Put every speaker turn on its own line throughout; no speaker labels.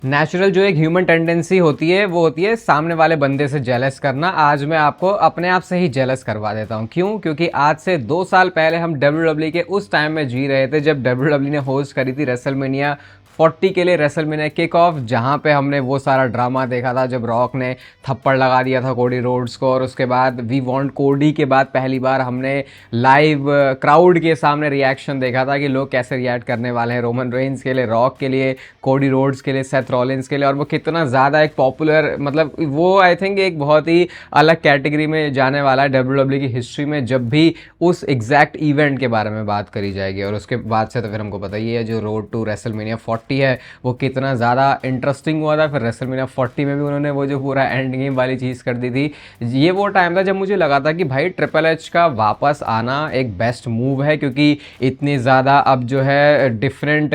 Natural जो एक human tendency होती है वो होती है सामने वाले बंदे से जेलस करना। आज मैं आपको अपने आप से ही जेलस करवा देता हूँ। क्यों? क्योंकि आज से 2 साल पहले हम WWE के उस टाइम में जी रहे थे जब WWE ने होस्ट करी थी रेसलमेनिया 40 के लिए रेसलमेनिया किक ऑफ, जहाँ पे हमने वो सारा ड्रामा देखा था जब रॉक ने थप्पड़ लगा दिया था कोडी रोड्स को, और उसके बाद वी वांट कोडी के बाद पहली बार हमने लाइव क्राउड के सामने रिएक्शन देखा था कि लोग कैसे रिएक्ट करने वाले हैं रोमन रेंस के लिए, रॉक के लिए, कोडी रोड्स के लिए, सेथ रॉलिंस के लिए। और वो कितना ज़्यादा एक पॉपुलर, मतलब वो आई थिंक एक बहुत ही अलग कैटेगरी में जाने वाला है WWE की हिस्ट्री में जब भी उस एग्जैक्ट इवेंट के बारे में बात करी जाएगी। और उसके बाद से तो फिर हमको पता ही है जो रोड टू रेसलमेनिया 40 है वो कितना ज़्यादा इंटरेस्टिंग हुआ था। फिर रेसलमेनिया 40 में भी उन्होंने वो जो पूरा एंड गेम वाली चीज़ कर दी थी। ये वो टाइम था जब मुझे लगा था कि भाई ट्रिपल एच का वापस आना एक बेस्ट मूव है, क्योंकि इतनी ज़्यादा अब जो है डिफरेंट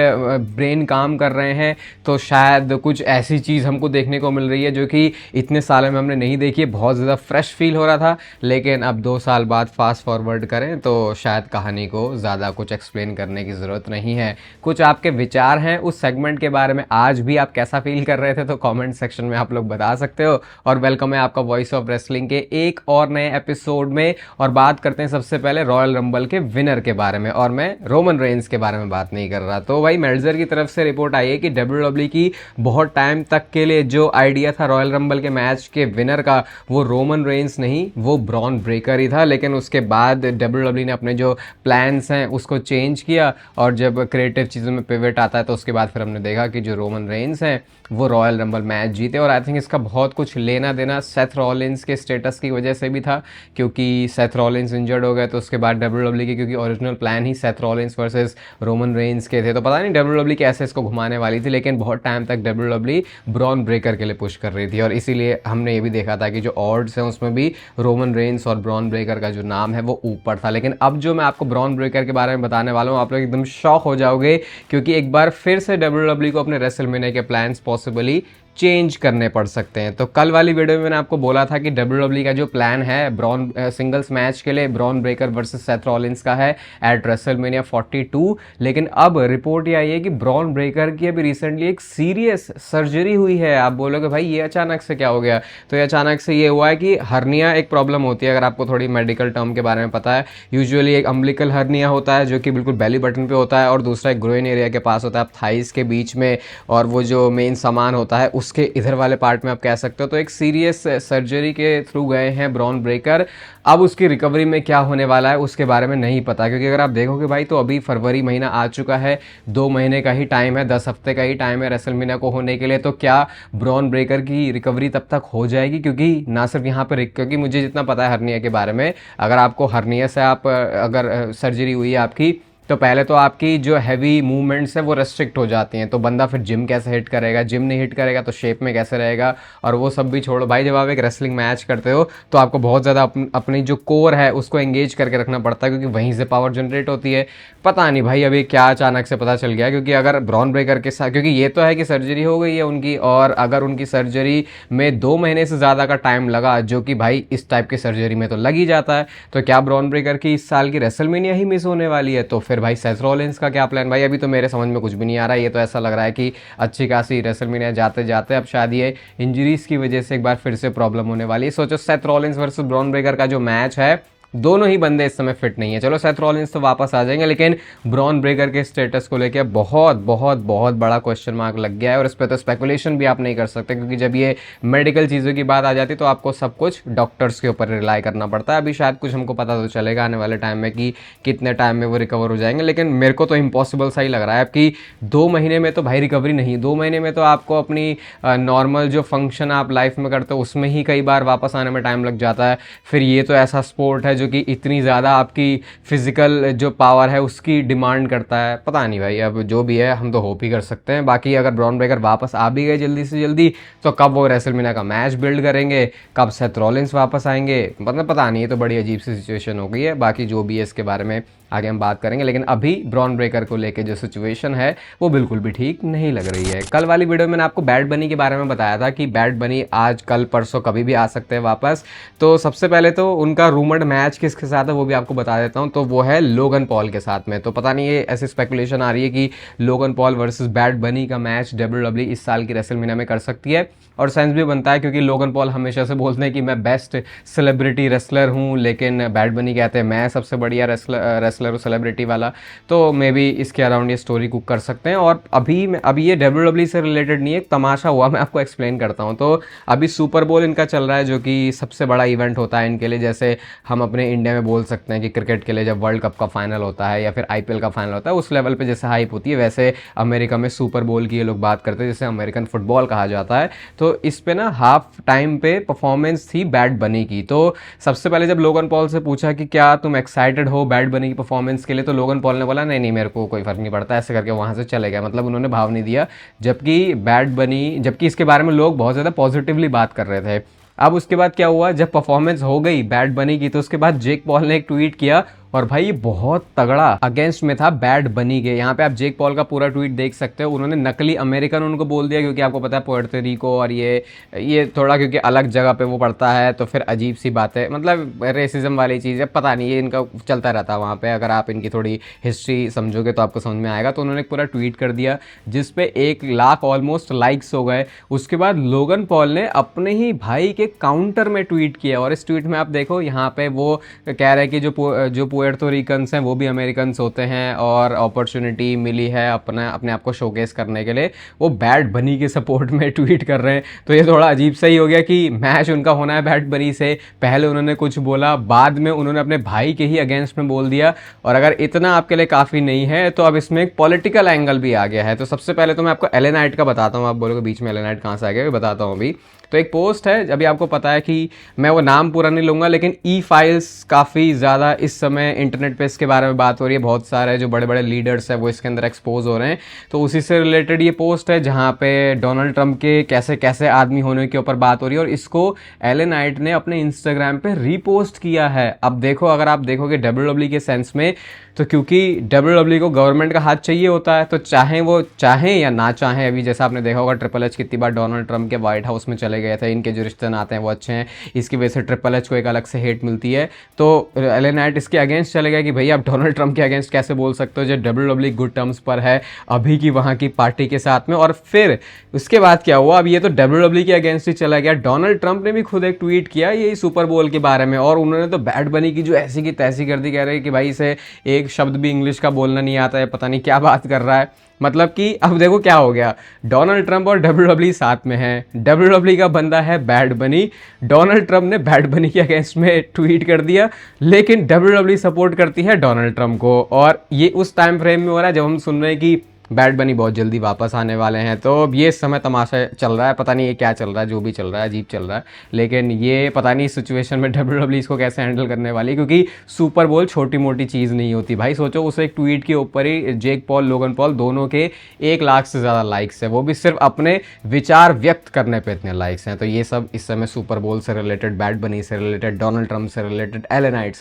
ब्रेन काम कर रहे हैं, तो शायद कुछ ऐसी चीज़ हमको देखने को मिल रही है जो कि इतने सालों में हमने नहीं देखी है। बहुत ज़्यादा फ्रेश फील हो रहा था, लेकिन अब 2 साल बाद फास्ट फॉरवर्ड करें तो शायद कहानी को ज़्यादा कुछ एक्सप्लेन करने की ज़रूरत नहीं है। कुछ आपके विचार हैं उस सेगमेंट के बारे में, आज भी आप कैसा फील कर रहे थे तो कमेंट सेक्शन में आप लोग बता सकते हो। और वेलकम है आपका वॉइस ऑफ रेसलिंग के एक और नए एपिसोड में। और बात करते हैं सबसे पहले रॉयल रंबल के विनर के बारे में, और मैं रोमन रेंस के बारे में बात नहीं कर रहा। तो भाई मेल्जर की तरफ से रिपोर्ट आई है कि WWE की बहुत टाइम तक के लिए जो आइडिया था रॉयल रंबल के मैच के विनर का, वो रोमन रेंस नहीं, वो ब्रॉन ब्रेकर ही था। लेकिन उसके बाद WWE ने अपने जो प्लान्स हैं उसको चेंज किया, और जब क्रिएटिव चीज़ों में पिवट आता है तो उसके बाद फिर हमने देखा कि जो रोमन रेंस हैं वो रॉयल रंबल मैच जीते। और आई थिंक इसका बहुत कुछ लेना देना सेथ रॉलिंस के स्टेटस की वजह से भी था, क्योंकि सेथ रॉलिंस इंजर्ड हो गए तो उसके बाद WWE के, क्योंकि ओरिजिनल प्लान ही Seth Rollins versus Roman Reigns के थे, तो पता नहीं WWE कैसे इसको घुमाने वाली थी। लेकिन बहुत टाइम तक WWE ब्रॉन ब्रेकर के लिए पुश कर रही थी, और इसीलिए हमने ये भी देखा था कि जो ऑड्स हैं उसमें भी रोमन रेंस और ब्रॉन ब्रेकर का जो नाम है वो ऊपर था। लेकिन अब जो मैं आपको ब्रॉन ब्रेकर के बारे में बताने वाला हूँ, आप लोग एकदम शॉक हो जाओगे, क्योंकि एक बार फिर से WWE को अपने रेसलमेनिया के प्लान्स पॉसिबली चेंज करने पड़ सकते हैं। तो कल वाली वीडियो में मैंने आपको बोला था कि WWE का जो प्लान है ब्रॉन सिंगल्स मैच के लिए Bron Breakker versus Seth Rollins का है एट रेसलमेनिया 42। लेकिन अब रिपोर्ट ये आई है कि ब्रॉन ब्रेकर की अभी रिसेंटली एक सीरियस सर्जरी हुई है। आप बोलोगे भाई ये अचानक से क्या हो गया? तो ये अचानक से ये हुआ है कि हर्निया एक प्रॉब्लम होती है, अगर आपको थोड़ी मेडिकल टर्म के बारे में पता है। यूजुअली एक अम्बिलिकल हर्निया होता है जो कि बिल्कुल बेली बटन पे होता है, और दूसरा एक ग्रोइन एरिया के पास होता है, आप थाइस के बीच में, और वो जो मेन सामान होता है उसके इधर वाले पार्ट में आप कह सकते हो। तो एक सीरियस सर्जरी के थ्रू गए हैं ब्रॉन ब्रेकर। अब उसकी रिकवरी में क्या होने वाला है उसके बारे में नहीं पता, क्योंकि अगर आप देखोगे भाई तो अभी फरवरी महीना आ चुका है, 2 महीने का ही टाइम है, 10 हफ्ते का ही टाइम है रेसलमेनिया को होने के लिए। तो क्या ब्रॉन ब्रेकर की रिकवरी तब तक हो जाएगी? क्योंकि ना सिर्फ यहाँ पर, क्योंकि मुझे जितना पता है हर्निया के बारे में, अगर आपको हर्निया से आप अगर सर्जरी हुई है आपकी, तो पहले तो आपकी जो हैवी मूवमेंट्स है वो रेस्ट्रिक्ट हो जाती हैं। तो बंदा फिर जिम कैसे हिट करेगा? जिम नहीं हिट करेगा तो शेप में कैसे रहेगा? और वो सब भी छोड़ो भाई, जब आप एक रेसलिंग मैच करते हो तो आपको बहुत ज़्यादा अपनी जो कोर है उसको एंगेज करके रखना पड़ता है, क्योंकि वहीं से पावर जनरेट होती है। पता नहीं भाई अभी क्या अचानक से पता चल गया, क्योंकि अगर ब्रॉन ब्रेकर के साथ, क्योंकि ये तो है कि सर्जरी हो गई है उनकी, और अगर उनकी सर्जरी में 2 महीने से ज़्यादा का टाइम लगा, जो कि भाई इस टाइप की सर्जरी में तो लग ही जाता है, तो क्या ब्रॉन ब्रेकर की इस साल की रेसलमेनिया ही मिस होने वाली है? तो फिर भाई सेथ रॉलिंस का क्या प्लान? भाई अभी तो मेरे समझ में कुछ भी नहीं आ रहा है। ये तो ऐसा लग रहा है कि अच्छी खासी रेसलमेनिया जाते जाते अब शायद ये इंजरीज की वजह से एक बार फिर से प्रॉब्लम होने वाली है। सोचो Seth Rollins versus Bron Breakker का जो मैच है, दोनों ही बंदे इस समय फिट नहीं है। चलो सेथ रॉलिंस तो वापस आ जाएंगे, लेकिन ब्रॉन ब्रेकर के स्टेटस को लेकर बहुत बहुत बहुत बड़ा क्वेश्चन मार्क लग गया है। और इस पर तो स्पेकुलेशन भी आप नहीं कर सकते, क्योंकि जब ये मेडिकल चीज़ों की बात आ जाती है तो आपको सब कुछ डॉक्टर्स के ऊपर रिलाई करना पड़ता है। अभी शायद कुछ हमको पता तो चलेगा आने वाले टाइम में कि कितने टाइम में वो रिकवर हो जाएंगे, लेकिन मेरे को तो इम्पॉसिबल सा ही लग रहा है कि 2 महीने में तो भाई रिकवरी नहीं, 2 महीने में तो आपको अपनी नॉर्मल जो फंक्शन आप लाइफ में करते हो उसमें ही कई बार वापस आने में टाइम लग जाता है। फिर ये तो ऐसा स्पोर्ट है जो कि इतनी ज़्यादा आपकी फिजिकल जो पावर है उसकी डिमांड करता है। पता नहीं भाई, अब जो भी है हम तो होप ही कर सकते हैं। बाकी अगर ब्रॉन ब्रेकर वापस आ भी गए जल्दी से जल्दी, तो कब वो रेसलमेनिया का मैच बिल्ड करेंगे, कब सेथ रॉलिंस वापस आएंगे, मतलब पता नहीं। ये तो बड़ी अजीब सी सिचुएशन हो गई है। बाकी जो भी है इसके बारे में आगे हम बात करेंगे, लेकिन अभी ब्रॉन ब्रेकर को लेके जो सिचुएशन है वो बिल्कुल भी ठीक नहीं लग रही है। कल वाली वीडियो में मैंने आपको बैड बनी के बारे में बताया था कि बैड बनी आज कल परसों कभी भी आ सकते हैं वापस। तो सबसे पहले तो उनका रूमर्ड मैच मैच किसके साथ है वो भी आपको बता देता हूँ, तो वो है लोगन पॉल के साथ में। तो पता नहीं, ये ऐसी स्पेकुलेशन आ रही है कि लोगन पॉल वर्सेस बैड बनी का मैच WWE इस साल की रेसलमेनिया में कर सकती है। और सेंस भी बनता है क्योंकि लोगन पॉल हमेशा से बोलते हैं कि मैं बेस्ट सेलिब्रिटी रेसलर हूँ, लेकिन बैड बनी कहते हैं मैं सबसे बढ़िया रेसलर हूँ सेलिब्रिटी वाला। तो मे बी इसके अराउंड ये स्टोरी कुक कर सकते हैं। और अभी ये WWE से रिलेटेड नहीं है, एक तमाशा हुआ, मैं आपको एक्सप्लेन करता हूँ। तो अभी सुपर बोल इनका चल रहा है, जो कि सबसे बड़ा इवेंट होता है इनके लिए। जैसे हम अपने इंडिया में बोल सकते हैं कि क्रिकेट के लिए जब वर्ल्ड कप का फाइनल होता है या फिर IPL का फाइनल होता है, उस लेवल पे जैसे हाइप होती है, वैसे अमेरिका में सुपर बोल की ये लोग बात करते हैं, जिसे अमेरिकन फुटबॉल कहा जाता है। तो इस पे ना हाफ टाइम पे परफॉर्मेंस थी बैड बनी की। तो सबसे पहले जब लोगन पॉल से पूछा कि क्या तुम एक्साइटेड हो बैड बनी की परफॉर्मेंस के लिए, तो लोगन पॉल ने बोला नहीं नहीं मेरे को कोई फर्क नहीं पड़ता, ऐसे करके वहां से चले गया। मतलब उन्होंने भाव नहीं दिया। जबकि इसके बारे में लोग बहुत ज़्यादा पॉजिटिवली बात कर रहे थे। अब उसके बाद क्या हुआ, जब परफॉर्मेंस हो गई बैड बनी की, तो उसके बाद जेक पॉल ने एक ट्वीट किया, और भाई ये बहुत तगड़ा अगेंस्ट में था बैड बनी के। यहाँ पे आप जेक पॉल का पूरा ट्वीट देख सकते हो। उन्होंने नकली अमेरिकन उनको बोल दिया, क्योंकि आपको पता है पुएर्तो रिको और ये थोड़ा क्योंकि अलग जगह पे वो पड़ता है, तो फिर अजीब सी बात है, मतलब रेसिज्म वाली चीज़ है, पता नहीं, ये इनका चलता रहता है वहाँ पे। अगर आप इनकी थोड़ी हिस्ट्री समझोगे तो आपको समझ में आएगा। तो उन्होंने पूरा ट्वीट कर दिया, जिसपे 1 लाख ऑलमोस्ट लाइक्स हो गए। उसके बाद लोगन पॉल ने अपने ही भाई के काउंटर में ट्वीट किया, और इस ट्वीट में आप देखो यहाँ पे वो कह रहे हैं कि जो पुएर्तो रिकन्स हैं वो भी अमेरिकन्स होते हैं, और अपॉर्चुनिटी मिली है अपने आप को शोकेस करने के लिए। वो बैड बनी के सपोर्ट में ट्वीट कर रहे हैं। तो ये थोड़ा अजीब सा ही हो गया कि मैच उनका होना है बैड बनी से, पहले उन्होंने कुछ बोला, बाद में उन्होंने अपने भाई के ही अगेंस्ट में बोल दिया। और अगर इतना आपके लिए काफ़ी नहीं है, तो अब इसमें एक पॉलिटिकल एंगल भी आ गया है। तो सबसे पहले तो मैं आपको एले नाइट का बताता हूँ। आप बोलोगे बीच में एले नाइट कहाँ से आ गया, बताता हूँ अभी। तो एक पोस्ट है, अभी आपको पता है कि मैं वो नाम पूरा नहीं लूँगा, लेकिन E-फाइल्स काफ़ी ज़्यादा इस समय इंटरनेट पे इसके बारे में बात हो रही है। बहुत सारे जो बड़े बड़े लीडर्स हैं वो इसके अंदर एक्सपोज हो रहे हैं। तो उसी से रिलेटेड ये पोस्ट है, जहाँ पे डोनाल्ड ट्रंप के कैसे कैसे आदमी होने के ऊपर बात हो रही है, और इसको एले नाइट ने अपने इंस्टाग्राम पे रीपोस्ट किया है। अब देखो, अगर आप देखोगे WWE के सेंस में, तो क्योंकि WWE को गवर्नमेंट का हाथ चाहिए होता है, तो चाहे वो चाहें या ना चाहें, अभी जैसा आपने देखा होगा ट्रिपल एच कितनी बार डोनाल्ड ट्रंप के व्हाइट हाउस में चले गए थे, इनके जो रिश्ते नाते हैं वो अच्छे हैं, इसकी वजह से ट्रिपल एच को एक अलग से हेट मिलती है। तो एले नाइट इसके अगेंस्ट चले गए कि भाई आप डोनाल्ड ट्रंप के अगेंस्ट कैसे बोल सकते हो, जो WWE गुड टर्म्स पर है अभी की वहाँ की पार्टी के साथ में। और फिर उसके बाद क्या हुआ, अब ये तो WWE के अगेंस्ट ही चला गया। डोनाल्ड ट्रंप ने भी खुद एक ट्वीट किया यही सुपर बोल के बारे में, और उन्होंने तो बैड बनी की जो ऐसी की तैसी कर दी, कह रहे कि भाई इसे एक शब्द इंग्लिश का बोलना नहीं आता है, पता नहीं क्या बात कर रहा है। मतलब कि अब देखो क्या हो गया, डोनाल्ड ट्रंप और WWE साथ में है, WWE का बंदा है बैड बनी, डोनाल्ड ट्रंप ने बैड बनी के अगेंस्ट में ट्वीट कर दिया, लेकिन WWE सपोर्ट करती है डोनाल्ड ट्रंप को। और ये उस टाइम फ्रेम में हो रहा है जब हम सुन रहे हैं कि बैड बनी बहुत जल्दी वापस आने वाले हैं। तो ये इस समय तमाशा चल रहा है, पता नहीं ये क्या चल रहा है, जो भी चल रहा है अजीब चल रहा है। लेकिन ये पता नहीं इस सिचुएशन में WWE इसको कैसे हैंडल करने वाली है, क्योंकि सुपर बोल छोटी मोटी चीज़ नहीं होती भाई। सोचो उस एक ट्वीट के ऊपर ही जेक पॉल लोगन पॉल दोनों के 1 लाख से ज़्यादा लाइक्स है, वो भी सिर्फ अपने विचार व्यक्त करने पर इतने लाइक्स हैं। तो ये सब इस समय सुपर बोल से रिलेटेड, बैड बनी से रिलेटेड, डोनाल्ड ट्रंप से रिलेटेड, एले नाइट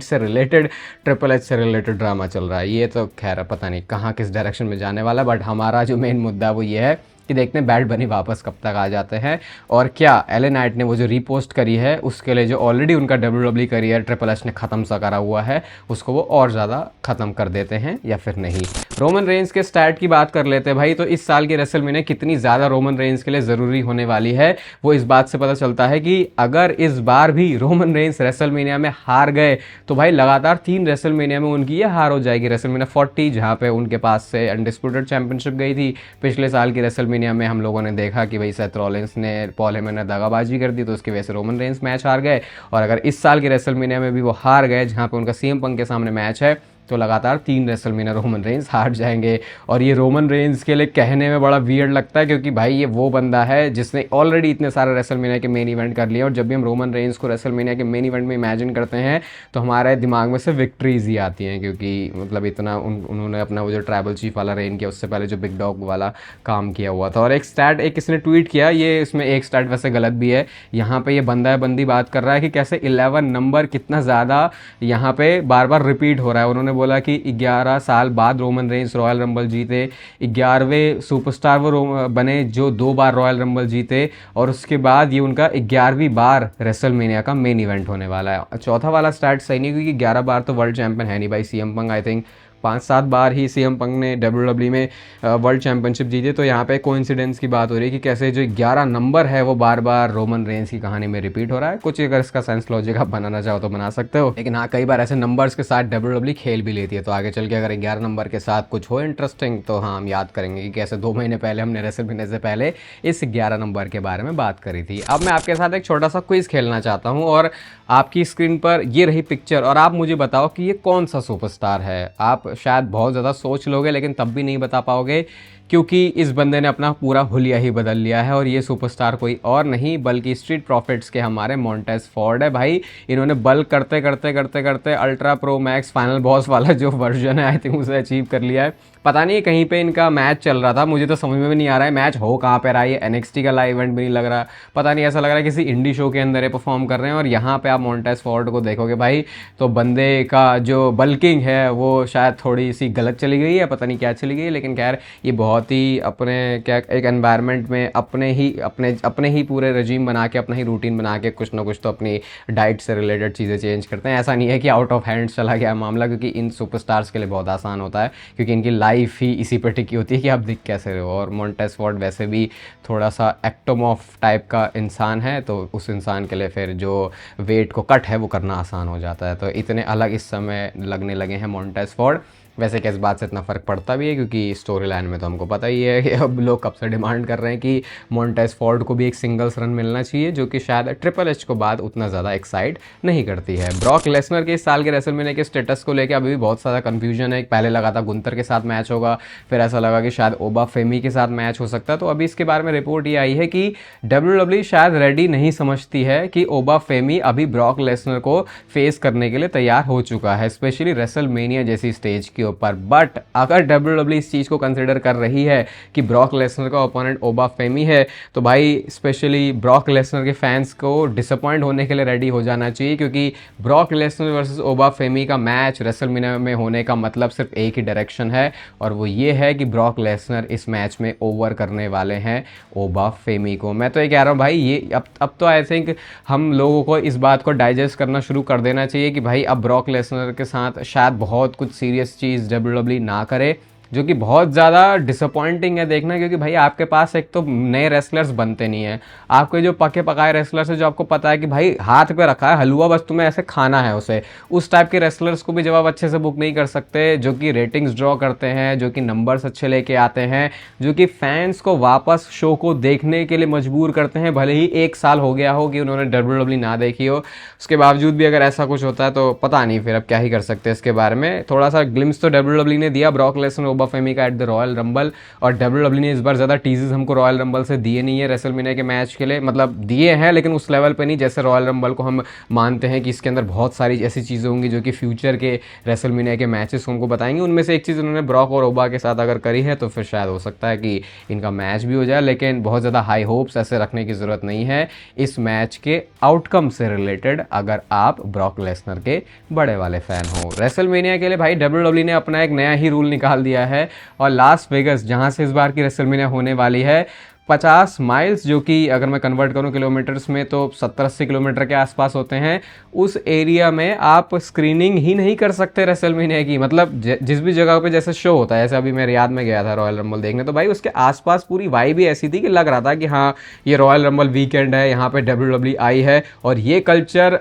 से रिलेटेड, ट्रिपल एच से रिलेटेड ड्रामा चल रहा है। ये तो खैर पता नहीं कहाँ किस डायरेक्शन में जाने वाला, बट हमारा जो मेन मुद्दा वो ये है कि देखते हैं बैड बनी वापस कब तक आ जाते हैं, और क्या एले नाइट ने वो जो रीपोस्ट करी है उसके लिए जो ऑलरेडी उनका WWE करियर ट्रिपल एच ने ख़त्म सा करा हुआ है, उसको वो और ज़्यादा ख़त्म कर देते हैं या फिर नहीं। रोमन रेंस के स्टैट की बात कर लेते हैं भाई। तो इस साल की रेसलमेनिया कितनी ज़्यादा रोमन रेंस के लिए ज़रूरी होने वाली है, वो इस बात से पता चलता है कि अगर इस बार भी रोमन रेंस रेसलमेनिया में हार गए, तो भाई लगातार 3 रेसलमेनिया में उनकी ये हार हो जाएगी। रेसलमेनिया 40 जहाँ पे उनके पास से अनडिस्प्यूटेड चैंपियनशिप गई थी, पिछले साल की रेसलमेनिया में हम लोगों ने देखा कि भाई सेथ रॉलिंस ने पॉल हेमन ने दगाबाजी कर दी, तो उसकी वजह से रोमन रेंस मैच हार गए। और अगर इस साल की रेसलमेनिया में भी वो हार गए, जहाँ पे उनका CM पंक के सामने मैच है, तो लगातार 3 रेसलमेनिया रोमन रेंस हार जाएंगे। और ये रोमन रेंस के लिए कहने में बड़ा वियर्ड लगता है, क्योंकि भाई ये वो बंदा है जिसने ऑलरेडी इतने सारे रेसलमेनिया के मेन इवेंट कर लिए, और जब भी हम रोमन रेंस को रेसलमेनिया के मेन इवेंट में इमेजिन करते हैं तो हमारे दिमाग में से विक्ट्रीज ही आती हैं, क्योंकि मतलब इतना उन्होंने अपना वो जो ट्राइबल चीफ वाला रेन किया, उससे पहले जो बिग डॉग वाला काम किया हुआ था। और एक स्टैट एक किसने ट्वीट किया, ये इसमें एक स्टैट वैसे गलत भी है, यहाँ पे ये बंदा है बंदी बात कर रहा है कि कैसे 11 नंबर कितना ज़्यादा यहाँ पे बार बार रिपीट हो रहा है। उन्होंने बोला कि 11 साल बाद रोमन रेंस रॉयल रंबल जीते, 11वें सुपरस्टार वो बने जो 2 बार रॉयल रंबल जीते, और उसके बाद ये उनका 11वीं बार रेसलमेनिया का मेन इवेंट होने वाला है। चौथा वाला स्टार्ट सही नहीं, क्योंकि 11 बार तो वर्ल्ड चैंपियन है नहीं भाई। सीएम पंग I think 5-7 bar he CM पंग ने WWE में वर्ल्ड चैंपियनशिप जीती। तो यहाँ पे कोइंसिडेंस की बात हो रही है कि कैसे जो 11 नंबर है वो बार बार रोमन रेंस की कहानी में रिपीट हो रहा है। कुछ अगर इसका सेंस लॉजिक आप बनाना चाहो तो बना सकते हो, लेकिन हाँ कई बार ऐसे नंबर्स के साथ WWE खेल भी लेती है। तो आगे चल के अगर 11 नंबर के साथ कुछ हो इंटरेस्टिंग तो हाँ हम याद करेंगे कि कैसे 2 महीने पहले हमने रेसलमेनिया से पहले इस 11 नंबर के बारे में बात करी थी। अब मैं आपके साथ एक छोटा सा क्विज खेलना चाहता हूँ, और आपकी स्क्रीन पर ये रही पिक्चर, और आप मुझे बताओ कि ये कौन सा सुपरस्टार है। आप शायद बहुत ज़्यादा सोच लोगे लेकिन तब भी नहीं बता पाओगे, क्योंकि इस बंदे ने अपना पूरा हुलिया ही बदल लिया है। और ये सुपरस्टार कोई और नहीं बल्कि स्ट्रीट प्रॉफिट्स के हमारे मोंटेस फोर्ड है भाई। इन्होंने बल्क करते करते करते करते ultra pro max final boss वाला जो वर्जन है आई थिंक उसे अचीव कर लिया है। पता नहीं कहीं पे इनका मैच चल रहा था, मुझे तो समझ में भी नहीं आ रहा है मैच हो कहाँ पे रहा है। ये NXT का लाइव इवेंट भी नहीं लग रहा, पता नहीं, ऐसा लग रहा है किसी इंडी शो के अंदर ये परफॉर्म कर रहे हैं। और यहाँ पे आप मोंटेस फोर्ड को देखोगे भाई तो बंदे का जो बल्किंग है वो शायद थोड़ी सी गलत चली गई है, पता नहीं क्या चली गई है। लेकिन खैर ये बहुत ही अपने क्या एक एनवायरनमेंट में अपने ही पूरे रजीम बना के, अपना ही रूटीन बना के कुछ ना कुछ तो अपनी डाइट से रिलेटेड चीज़ें चेंज करते हैं। ऐसा नहीं है कि आउट ऑफ हैंड्स चला गया मामला, क्योंकि इन सुपरस्टार्स के लिए बहुत आसान होता है, क्योंकि इनकी लाइफ ही इसी पर टिकी होती है कि आप दिख कैसे रहे हो। और मोंटेस फोर्ड वैसे भी थोड़ा सा एक्टोमॉर्फ टाइप का इंसान है, तो उस इंसान के लिए फिर जो वेट को कट है वो करना आसान हो जाता है। तो इतने अलग इस समय लगने लगे हैं मोंटेस फोर्ड। वैसे कि इस बात से इतना फ़र्क पड़ता भी है, क्योंकि स्टोरी लाइन में तो हमको पता ही है कि अब लोग कब से डिमांड कर रहे हैं कि मोंटेस फोर्ड को भी एक सिंगल्स रन मिलना चाहिए, जो कि शायद ट्रिपल एच को बाद उतना ज़्यादा एक्साइट नहीं करती है। ब्रॉक लेसनर के इस साल के रेसलमेनिया के स्टेटस को लेकर अभी भी बहुत सारा कन्फ्यूजन है। पहले लगा था गुंतर के साथ मैच होगा, फिर ऐसा लगा कि शायद ओबा फेमी के साथ मैच हो सकता है। तो अभी इसके बारे में रिपोर्ट ये आई है कि WWE शायद रेडी नहीं समझती है कि ओबा फेमी अभी ब्रॉक लेसनर को फेस करने के लिए तैयार हो चुका है, स्पेशली रेसलमेनिया जैसी स्टेज के ऊपर। बट अगर WWE इस चीज़ को कंसिडर कर रही है कि ब्रॉक लेसनर का ओपोनेंट ओबा फेमी है, तो भाई स्पेशली ब्रॉक लेसनर के फैंस को डिसअपॉइंट होने के लिए रेडी हो जाना चाहिए, क्योंकि ब्रॉक लेसनर वर्सेस ओबा फेमी का मैच रेसलमेनिया में होने का मतलब सिर्फ एक ही डायरेक्शन है, और वो ये है कि ब्रॉक लेसनर इस मैच में ओवर करने वाले हैं ओबा फेमी को। मैं तो ये कह रहा हूँ भाई, ये अब तो आई थिंक हम लोगों को इस बात को डाइजेस्ट करना शुरू कर देना चाहिए कि भाई अब ब्रॉक लेसनर के साथ शायद बहुत कुछ सीरियस चीज़ WWE ना करे, जो कि बहुत ज़्यादा डिसअपॉइंटिंग है देखना। क्योंकि भाई आपके पास एक तो नए रेसलर्स बनते नहीं हैं, आपके जो पके पकाए रेसलर्स हैं जो आपको पता है कि भाई हाथ पे रखा है हलवा बस तुम्हें ऐसे खाना है उसे, उस टाइप के रेसलर्स को भी जब आप अच्छे से बुक नहीं कर सकते, जो कि रेटिंग्स ड्रॉ करते हैं, जो कि नंबर्स अच्छे लेके आते हैं, जो कि फैंस को वापस शो को देखने के लिए मजबूर करते हैं, भले ही 1 साल हो गया हो कि उन्होंने WWE ना देखी हो, उसके बावजूद भी अगर ऐसा कुछ होता है तो पता नहीं फिर अब क्या ही कर सकते हैं इसके बारे में। थोड़ा सा ग्लिम्स तो WWE ने दिया ब्रॉक लेसनर ओबा फेमी का एट द रॉयल रंबल, और WWE ने इस बार ज़्यादा टीजेस हमको रॉयल रंबल से दिए नहीं है रेसलमेनिया के मैच के लिए, मतलब दिए हैं लेकिन उस लेवल पे नहीं जैसे रॉयल रंबल को हम मानते हैं कि इसके अंदर बहुत सारी ऐसी चीज़ें होंगी जो कि फ्यूचर के रेसलमेनिया के मैचेस हमको बताएंगे। उनमें से एक चीज़ उन्होंने ब्रॉक और ओबा के साथ अगर करी है तो फिर शायद हो सकता है कि इनका मैच भी हो जाए, लेकिन बहुत ज़्यादा हाई होप्स ऐसे रखने की ज़रूरत नहीं है इस मैच के आउटकम से रिलेटेड, अगर आप ब्रॉक लेसनर के बड़े वाले फ़ैन हो। रेसलमेनिया के लिए भाई WWE ने अपना एक नया ही रूल निकाल दिया है, और लास वेगस जहां से इस बार की रेसलमेनिया होने वाली है, 50 माइल्स, जो कि अगर मैं कन्वर्ट करूं किलोमीटर्स में तो 70-80 किलोमीटर के आसपास होते हैं, उस एरिया में आप स्क्रीनिंग ही नहीं कर सकते रेसलमेनिया की। मतलब जिस भी जगह पे जैसे शो होता है, जैसे अभी मैं रियाद में गया था रॉयल रंबल देखने, तो भाई उसके आसपास पूरी वाइब ही ऐसी थी कि लग रहा था कि हाँ ये रॉयल रंबल वीकेंड है, यहाँ पे WWE आई है। और ये कल्चर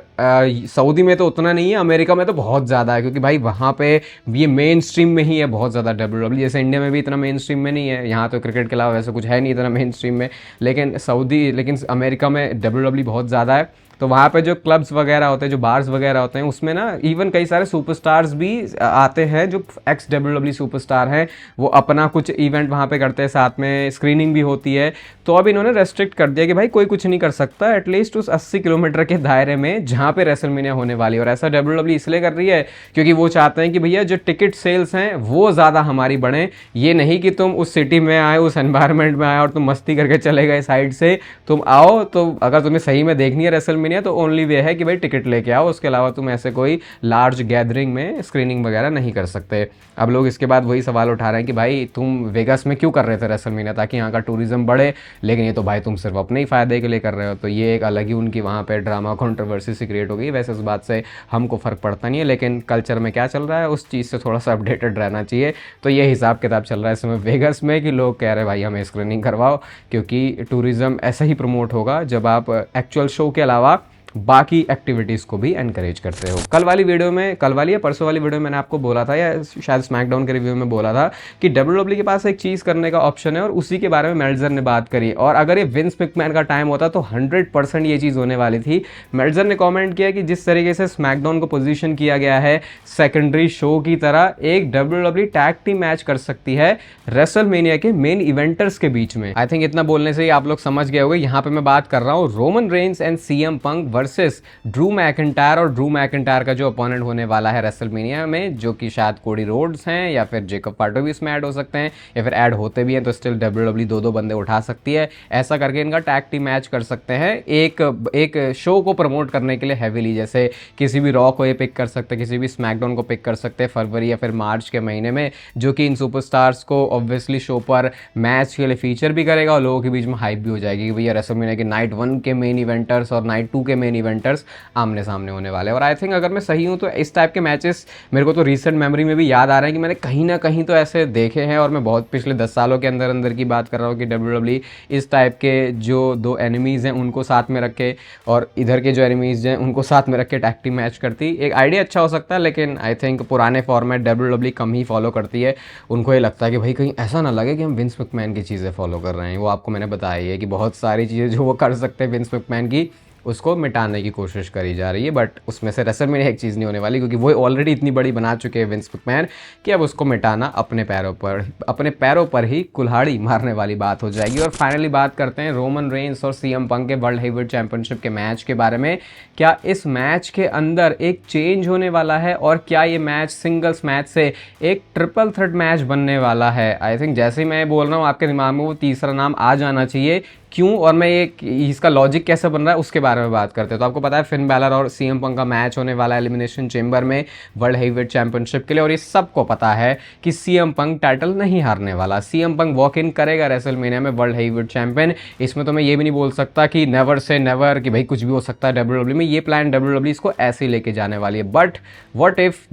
सऊदी में तो उतना नहीं है, अमेरिका में तो बहुत ज़्यादा है, क्योंकि भाई वहाँ पे ये मेन स्ट्रीम में ही है बहुत ज़्यादा WWE, जैसे इंडिया में भी इतना मेन स्ट्रीम में नहीं है, यहाँ तो क्रिकेट के अलावा वैसे कुछ है नहीं इतना मेन स्ट्रीम में, लेकिन अमेरिका में WWE बहुत ज़्यादा है। तो वहाँ पे जो क्लब्स वगैरह होते हैं, जो बार्स वगैरह होते हैं, उसमें ना इवन कई सारे सुपरस्टार्स भी आते हैं जो एक्स WWE सुपरस्टार हैं, वो अपना कुछ इवेंट वहाँ पे करते हैं, साथ में स्क्रीनिंग भी होती है। तो अब इन्होंने रेस्ट्रिक्ट कर दिया कि भाई कोई कुछ नहीं कर सकता एटलीस्ट उस 80 किलोमीटर के दायरे में जहाँ पे रेसलमेनिया होने वाली है। और ऐसा WWE इसलिए कर रही है क्योंकि वो चाहते हैं कि भैया जो टिकट सेल्स हैं वो ज़्यादा हमारी बढ़ें, ये नहीं कि तुम उस सिटी में आए, उस एनवायरनमेंट में आए और तुम मस्ती करके चले गए साइड से। तुम आओ तो अगर तुम्हें सही में देखनी है रेसलमेनिया रेसलमेनिया तो ओनली वे है कि भाई टिकट लेके आओ, उसके अलावा तुम ऐसे कोई लार्ज गैदरिंग में स्क्रीनिंग वगैरह नहीं कर सकते। अब लोग इसके बाद वही सवाल उठा रहे हैं कि भाई तुम वेगास में क्यों कर रहे थे रेसलमेनिया, ताकि यहाँ का टूरिज्म बढ़े, लेकिन ये तो भाई तुम सिर्फ अपने ही फायदे के लिए कर रहे हो। तो ये एक अलग ही उनकी वहाँ पे ड्रामा कंट्रोवर्सी सी क्रिएट हो गई। वैसे इस बात से हमको फ़र्क पड़ता नहीं है, लेकिन कल्चर में क्या चल रहा है उस चीज़ से थोड़ा सा अपडेटेड रहना चाहिए। तो ये हिसाब किताब चल रहा है इस समय वेगास में कि लोग कह रहे हैं भाई हमें स्क्रीनिंग करवाओ, क्योंकि टूरिज़्म ऐसा ही प्रमोट होगा जब आप एक्चुअल शो के अलावा बाकी एक्टिविटीज़ को भी एनकरेज करते हो। कल वाली या परसों वाली वीडियो में मैंने आपको बोला था, या शायद स्मैकडाउन के रिव्यू में बोला था कि डब्ल्यूडब्ल्यू के पास एक चीज़ करने का ऑप्शन है और उसी के बारे में मेल्जर ने बात करी। और अगर ये विंस मैकमैन का टाइम होता तो 100% ये चीज़ होने वाली थी। मेल्जर ने कॉमेंट किया कि जिस तरीके से स्मैकडाउन को पोजिशन किया गया है सेकेंडरी शो की तरह, एक डब्ल्यूडब्ल्यू टैग टीम मैच कर सकती है रेसलमेनिया के मेन इवेंटर्स के बीच में। आई थिंक इतना बोलने से ही आप लोग समझ गए होंगे, यहाँ पे मैं बात कर रहा हूँ Roman Reigns and CM Punk versus Drew McIntyre. और ड्रू मैकिंटायर का जो अपोनेंट होने वाला है रेसलमेनिया में, जो कि शायद कोडी रोड्स हैं या फिर जेकब पार्टो भी इसमें ऐड हो सकते हैं, या फिर ऐड होते भी हैं तो स्टिल डब्ल्यूडब्ल्यू दो बंदे उठा सकती है। ऐसा करके इनका टैग टीम मैच कर सकते हैं एक शो को प्रमोट करने के लिए हैवीली। जैसे किसी भी रॉ को ये पिक कर सकते हैं, किसी भी स्मैकडाउन को पिक कर सकते हैं फरवरी या फिर मार्च के महीने में, जो कि इन सुपरस्टार्स को ऑब्वियसली शो पर मैच के लिए फीचर भी करेगा और लोगों के बीच में हाइप भी हो जाएगी कि भैया रेसलमेनिया के नाइट 1 के मेन इवेंटर्स और नाइट 2 के मेन इवेंटर्स आमने सामने होने वाले हैं। और आई थिंक अगर मैं सही हूँ तो इस टाइप के मैचेस मेरे को तो रिसेंट मेमोरी में भी याद आ रहे हैं कि मैंने कहीं ना कहीं तो ऐसे देखे हैं, और मैं बहुत पिछले 10 सालों के अंदर की बात कर रहा हूँ कि डब्ल्यूडब्ल्यू इस टाइप के जो दो एनिमीज़ हैं उनको साथ में रख के और इधर के जो एनिमीज़ हैं उनको साथ में रख के टैग टीम मैच करती। एक आइडिया अच्छा हो सकता है, लेकिन आई थिंक पुराने फॉर्मेट डब्ल्यूडब्ल्यू कम ही फॉलो करती है। उनको ये लगता है कि भाई कहीं ऐसा ना लगे कि हम विंस मैकमैन की चीज़ें फॉलो कर रहे हैं। वो आपको मैंने बताया ही है कि बहुत सारी चीज़ें जो वो कर सकते हैं विंस मैकमैन की, उसको मिटाने की कोशिश करी जा रही है। बट उसमें से रेसलमेनिया एक चीज़ नहीं होने वाली, क्योंकि वो ऑलरेडी इतनी बड़ी बना चुके हैं विंस मैकमैन कि अब उसको मिटाना अपने पैरों पर ही कुल्हाड़ी मारने वाली बात हो जाएगी। और फाइनली बात करते हैं रोमन रेंस और सीएम पंक के वर्ल्ड हेवीवेट चैंपियनशिप के मैच के बारे में। क्या इस मैच के अंदर एक चेंज होने वाला है, और क्या ये मैच सिंगल्स मैच से एक ट्रिपल थ्रेट मैच बनने वाला है? आई थिंक जैसे ही मैं बोल रहा हूँ आपके दिमाग में वो तीसरा नाम आ जाना चाहिए। क्यों, और मैं ये इसका लॉजिक कैसे बन रहा है उसके बारे में बात करते हैं। तो आपको पता है फिन बैलर और सीएम पंक का मैच होने वाला है एलिमिनेशन चेंबर में वर्ल्ड हेवीवेट चैंपियनशिप के लिए, और ये सबको पता है कि सीएम पंक टाइटल नहीं हारने वाला। सीएम पंक वॉक इन करेगा रेसलमेनिया में वर्ल्ड हेवीवेट चैंपियन। इसमें तो मैं ये भी नहीं बोल सकता कि नेवर से नेवर कि भाई कुछ भी हो सकता है डब्ल्यूडब्ल्यू में। ये प्लान डब्ल्यूडब्ल्यू इसको ऐसे ही लेके जाने वाली है। बट व्हाट इफ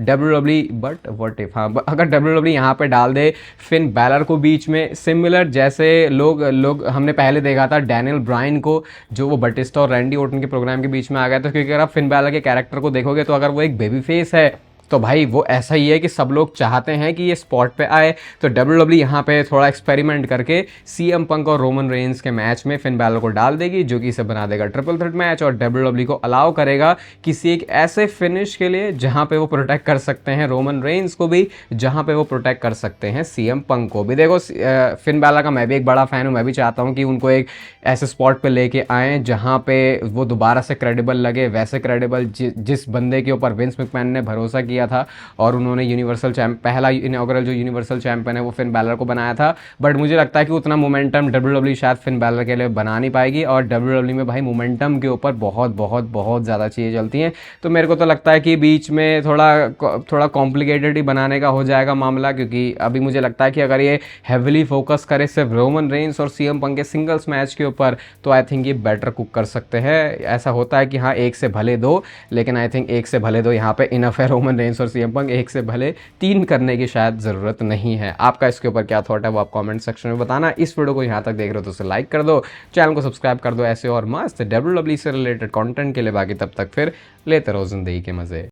अगर डब्ल्यूडब्ल्यू यहाँ पे डाल दे फिन बैलर को बीच में, सिमिलर जैसे लोग हमने पहले देखा था डैनियल ब्रायन को, जो वो बटिस्टा और रैंडी ऑर्टन के प्रोग्राम के बीच में आ गया था। क्योंकि अगर आप फिन बैलर के कैरेक्टर को देखोगे तो अगर वो एक बेबी फेस है तो भाई वो ऐसा ही है कि सब लोग चाहते हैं कि ये स्पॉट पे आए। तो डब्ल्यूडब्ल्यू यहाँ पे थोड़ा एक्सपेरिमेंट करके सीएम पंक और रोमन रेंस के मैच में फिन बैलर को डाल देगी, जो कि इसे बना देगा ट्रिपल थ्रेट मैच, और डब्ल्यूडब्ल्यू को अलाउ करेगा किसी एक ऐसे फिनिश के लिए जहां पे वो प्रोटेक्ट कर सकते हैं रोमन रेंस को भी, जहां पे वो प्रोटेक्ट कर सकते हैं सीएम पंक को भी। देखो फिन बैलर का मैं भी एक बड़ा फैन हूँ, मैं भी चाहता हूँ कि उनको एक ऐसे स्पॉट पे लेके आएँ जहाँ पे वो दोबारा से क्रेडिबल लगे, वैसे क्रेडिबल जिस बंदे के ऊपर विंस मैकमैन ने भरोसा किया था और उन्होंने यूनिवर्सल पहला इनॉग्रल जो यूनिवर्सल चैंपियन है वो फिन बैलर को बनाया था। बट मुझे लगता है कि उतना मोमेंटम डब्ल्यूडब्ल्यू शायद फिन बैलर के लिए बना नहीं पाएगी, और डब्ल्यूडब्ल्यू में भाई मोमेंटम के ऊपर बहुत बहुत बहुत ज़्यादा चीज़ें चलती हैं। तो मेरे को तो लगता है कि बीच में थोड़ा कॉम्प्लिकेटेड ही बनाने का हो जाएगा मामला, क्योंकि अभी मुझे लगता है कि अगर ये हैविली फोकस करे सिर्फ रोमन रेंस और सीएम पंक के सिंगल्स मैच के ऊपर, तो आई थिंक ये बेटर कुक कर सकते हैं। ऐसा होता है कि हाँ एक से भले दो, लेकिन आई थिंक एक से भले दो यहाँ पे इनफ है रोमन रेंस और सीएम पंक, एक से भले 3 करने की शायद ज़रूरत नहीं है। आपका इसके ऊपर क्या थॉट है वो आप कमेंट सेक्शन में बताना। इस वीडियो को यहाँ तक देख रहे हो तो उसे लाइक कर दो, चैनल को सब्सक्राइब कर दो ऐसे और मस्त डब्ल्यूडब्ल्यू से रिलेटेड कंटेंट के लिए। बाकी तब तक फिर लेते रहो जिंदगी के मज़े।